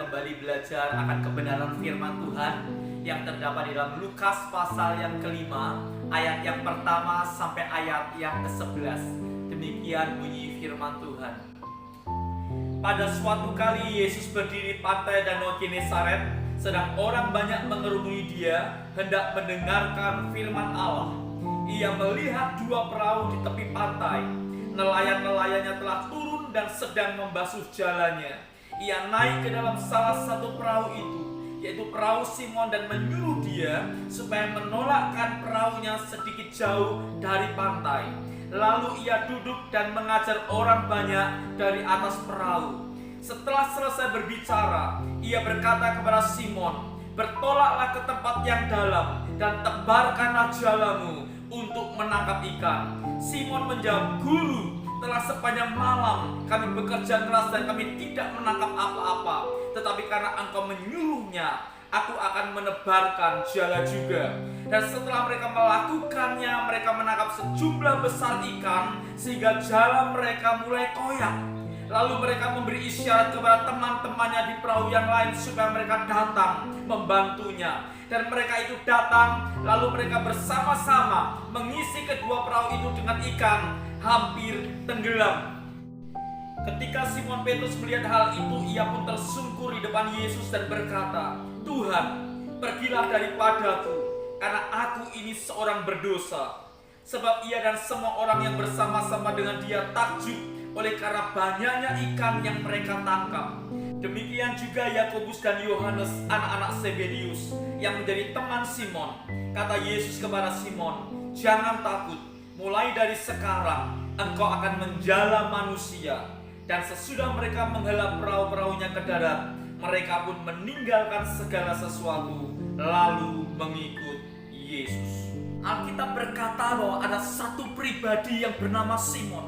kembali belajar akan kebenaran firman Tuhan yang terdapat di dalam Lukas pasal yang kelima, ayat yang pertama sampai ayat yang ke-11. Demikian bunyi firman Tuhan. Pada suatu kali Yesus berdiri di pantai Danau Genesaret, sedang orang banyak mengerumuni dia, hendak mendengarkan firman Allah. Ia melihat dua perahu di tepi pantai. Nelayan-nelayannya telah turun dan sedang membasuh jalannya. Ia naik ke dalam salah satu perahu itu, yaitu perahu Simon, dan menyuruh dia supaya menolakkan perahunya sedikit jauh dari pantai. Lalu ia duduk dan mengajar orang banyak dari atas perahu. Setelah selesai berbicara, ia berkata kepada Simon, "Bertolaklah ke tempat yang dalam dan tebarkanlah jalamu untuk menangkap ikan." Simon menjawab, "Guru, telah sepanjang malam kami bekerja keras dan kami tidak menangkap apa-apa. Tetapi karena engkau menyuruhnya, aku akan menebarkan jala juga." Dan setelah mereka melakukannya, mereka menangkap sejumlah besar ikan sehingga jala mereka mulai koyak. Lalu mereka memberi isyarat kepada teman-temannya di perahu yang lain supaya mereka datang membantunya. Dan mereka itu datang, lalu mereka bersama-sama mengisi kedua perahu itu dengan ikan hampir tenggelam. Ketika Simon Petrus melihat hal itu, ia pun tersungkur di depan Yesus dan berkata, "Tuhan, pergilah daripadaku, karena aku ini seorang berdosa." Sebab ia dan semua orang yang bersama-sama dengan dia takjub oleh karena banyaknya ikan yang mereka tangkap. Demikian juga Yakobus dan Yohanes, anak-anak Zebedius, yang menjadi teman Simon. Kata Yesus kepada Simon, "Jangan takut, mulai dari sekarang engkau akan menjala manusia." Dan sesudah mereka menghela perahu-perahunya ke darat, mereka pun meninggalkan segala sesuatu lalu mengikut Yesus. Alkitab berkata bahwa ada satu pribadi yang bernama Simon,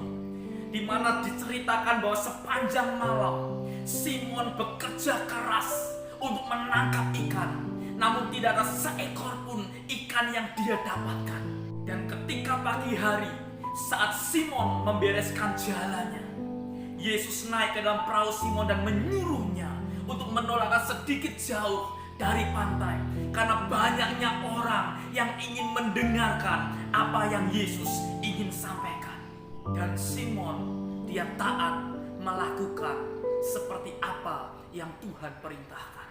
di mana diceritakan bahwa sepanjang malam Simon bekerja keras untuk menangkap ikan, namun tidak ada seekor pun ikan yang dia dapatkan. Dan ketika pagi hari, saat Simon membereskan jalannya, Yesus naik ke dalam perahu Simon dan menyuruhnya untuk menolakkan sedikit jauh dari pantai, karena banyaknya orang yang ingin mendengarkan apa yang Yesus ingin sampaikan. Dan Simon, dia taat melakukan seperti apa yang Tuhan perintahkan.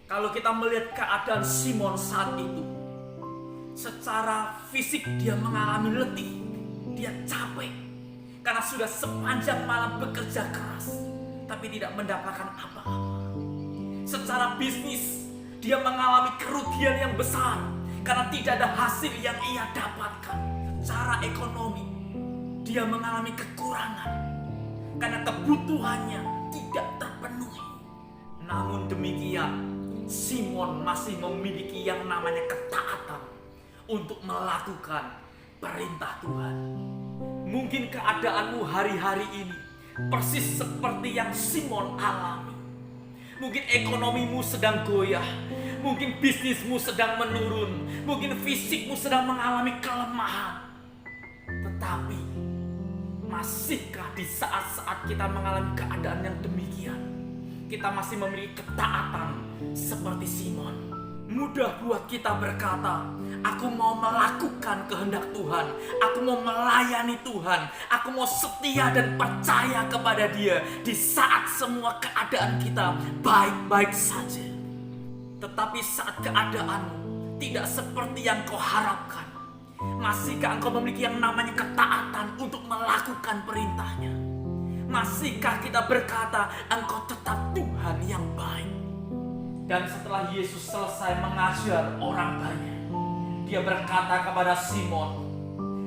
Kalau kita melihat keadaan Simon saat itu, secara fisik dia mengalami letih, dia capek karena sudah sepanjang malam bekerja keras tapi tidak mendapatkan apa-apa. Secara bisnis dia mengalami kerugian yang besar karena tidak ada hasil yang ia dapatkan. Secara ekonomi dia mengalami kekurangan karena kebutuhannya tidak terpenuhi. Namun demikian, Simon masih memiliki yang namanya ketaatan untuk melakukan perintah Tuhan. Mungkin keadaanmu hari-hari ini persis seperti yang Simon alami. Mungkin ekonomimu sedang goyah, mungkin bisnismu sedang menurun, mungkin fisikmu sedang mengalami kelemahan. Tetapi masihkah di saat-saat kita mengalami keadaan yang demikian, kita masih memiliki ketaatan seperti Simon? Mudah buat kita berkata, "Aku mau melakukan kehendak Tuhan, aku mau melayani Tuhan, aku mau setia dan percaya kepada Dia di saat semua keadaan kita baik-baik saja." Tetapi saat keadaanmu tidak seperti yang kau harapkan, masihkah engkau memiliki yang namanya ketaatan untuk melakukan perintahnya? Masihkah kita berkata, "Engkau tetap Tuhan yang baik"? Dan setelah Yesus selesai mengajar orang banyak, dia berkata kepada Simon,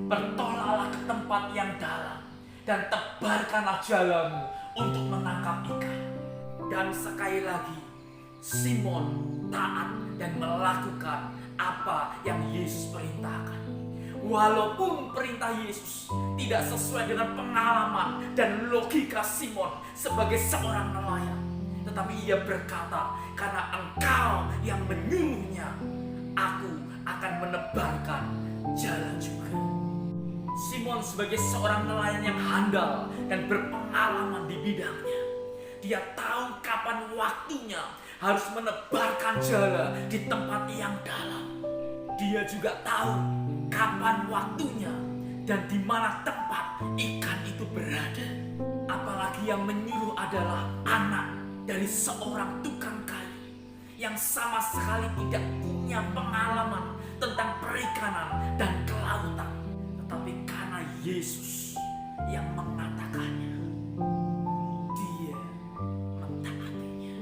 "Bertolaklah ke tempat yang dalam dan tebarkanlah jalamu untuk menangkap ikan." Dan sekali lagi, Simon taat dan melakukan apa yang Yesus perintahkan. Walaupun perintah Yesus tidak sesuai dengan pengalaman dan logika Simon sebagai seorang nelayan, tetapi ia berkata, "Karena engkau yang menyuruhnya, aku akan menebarkan jalan juga." Simon sebagai seorang nelayan yang handal dan berpengalaman di bidangnya, Dia tahu kapan waktunya harus menebarkan jala di tempat yang dalam. Dia juga tahu kapan waktunya dan di mana tempat ikan itu berada. Apalagi yang menyuruh adalah anak dari seorang tukang kayu yang sama sekali tidak punya pengalaman tentang perikanan dan kelautan. Tetapi karena Yesus yang mengatakannya, dia mentaatinya.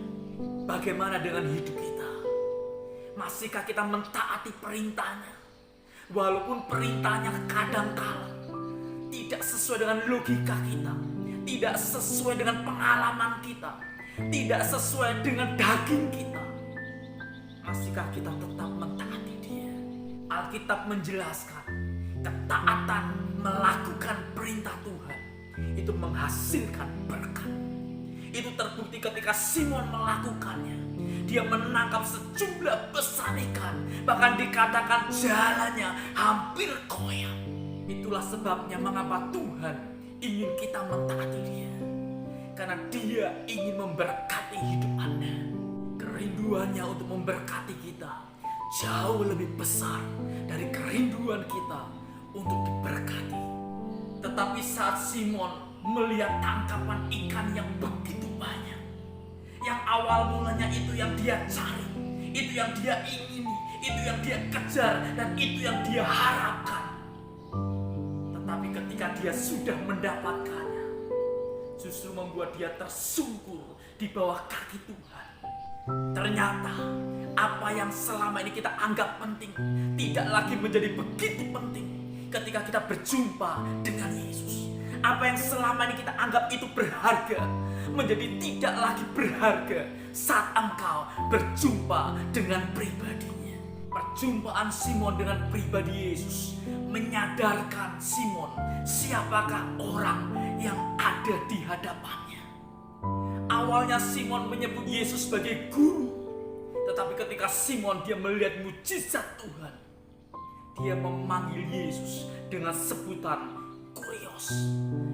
Bagaimana dengan hidup kita? Masihkah kita mentaati perintahnya? Walaupun perintahnya kadangkala tidak sesuai dengan logika kita, tidak sesuai dengan pengalaman kita, tidak sesuai dengan daging kita, masihkah kita tetap mentaati Dia? Alkitab menjelaskan ketaatan melakukan perintah Tuhan itu menghasilkan berkat. Itu terbukti ketika Simon melakukannya. Dia menangkap sejumlah besar ikan, bahkan dikatakan jalannya hampir koyak. Itulah sebabnya mengapa Tuhan ingin kita mentaati Dia, karena Dia ingin memberkati hidup Anda. Kerinduannya untuk memberkati kita jauh lebih besar dari kerinduan kita untuk diberkati. Tetapi saat Simon melihat tangkapan ikan yang begitu banyak, yang awal mulanya itu yang dia cari, itu yang dia ingini, itu yang dia kejar, dan itu yang dia harapkan. Tetapi ketika dia sudah mendapatkannya, justru membuat dia tersungkur di bawah kaki Tuhan. Ternyata apa yang selama ini kita anggap penting tidak lagi menjadi begitu penting ketika kita berjumpa dengan Yesus. Apa yang selama ini kita anggap itu berharga menjadi tidak lagi berharga saat engkau berjumpa dengan pribadinya. Perjumpaan Simon dengan pribadi Yesus menyadarkan Simon siapakah orang yang ada di hadapannya. Awalnya Simon menyebut Yesus sebagai guru, tetapi ketika Simon dia melihat mujizat Tuhan, dia memanggil Yesus dengan sebutan Kurios,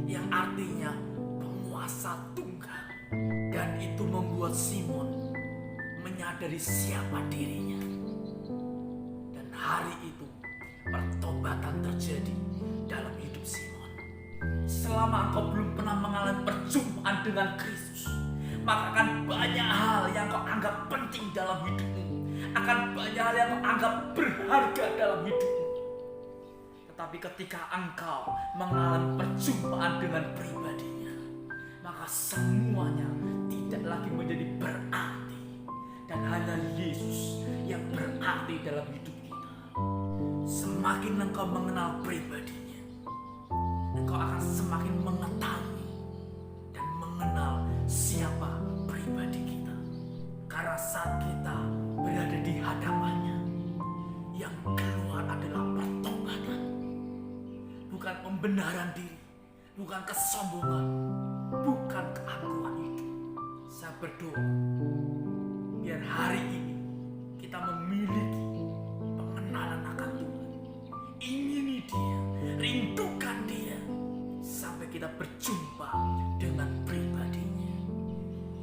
yang artinya penguasa tunggal. Dan itu membuat Simon menyadari siapa dirinya. Dan hari itu pertobatan terjadi dalam hidup Simon. Selama engkau belum pernah mengalami perjumpaan dengan Kristus, maka akan banyak hal yang kau anggap penting dalam hidupmu, akan banyak hal yang kau anggap berharga dalam hidupmu. Tetapi ketika engkau mengalami perjumpaan dengan pribadinya, maka semuanya tidak lagi menjadi berarti, dan hanya Yesus yang berarti dalam hidup kita. Semakin engkau mengenal pribadinya, engkau akan semakin mengetahui dan mengenal siapa pribadi kita. Karena saat kita berada di hadapannya, yang keluar adalah pertobatan, bukan pembenaran diri, bukan kesombongan, bukan keangkuhan hidup. Saya berdoa biar hari ini kita memiliki pengenalan akan Tuhan, ingini Dia, rindukan Dia, sampai kita berjumpa dengan pribadinya.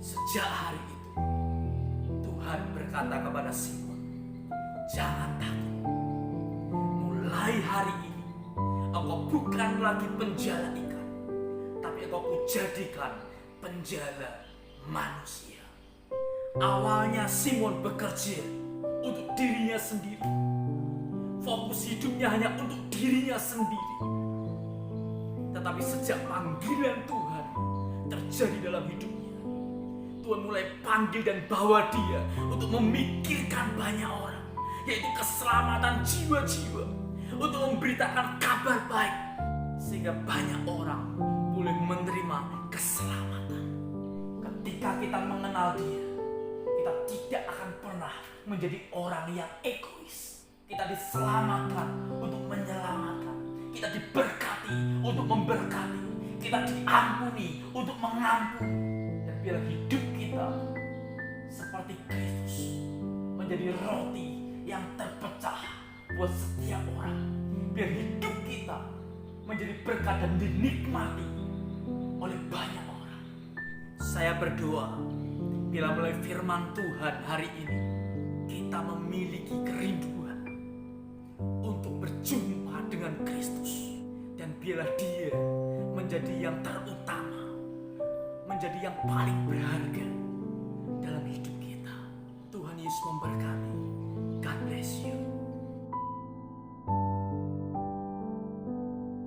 Sejak hari itu Tuhan berkata kepada Simon, jangan takut. Mulai hari ini engkau bukan lagi penjala ikan, tapi engkau kujadikan penjala manusia. Awalnya Simon bekerja untuk dirinya sendiri. Fokus hidupnya hanya untuk dirinya sendiri. Tetapi sejak panggilan Tuhan terjadi dalam hidupnya, Tuhan mulai panggil dan bawa dia untuk memikirkan banyak orang, yaitu keselamatan jiwa-jiwa, untuk memberitakan kabar baik, sehingga banyak orang boleh menerima keselamatan. Ketika kita mengenal Dia, kita tidak akan pernah menjadi orang yang egois. Kita diselamatkan untuk menyelamatkan, kita diberkati untuk memberkati, kita diampuni untuk mengampuni. Dan biar hidup kita seperti Kristus, menjadi roti yang terpecah buat setiap orang. Biar hidup kita menjadi berkat dan dinikmati oleh banyak orang. Saya berdoa, bila melalui firman Tuhan hari ini, kita memiliki kerinduan untuk berjumpa dengan Kristus. Dan bila Dia menjadi yang terutama, menjadi yang paling berharga,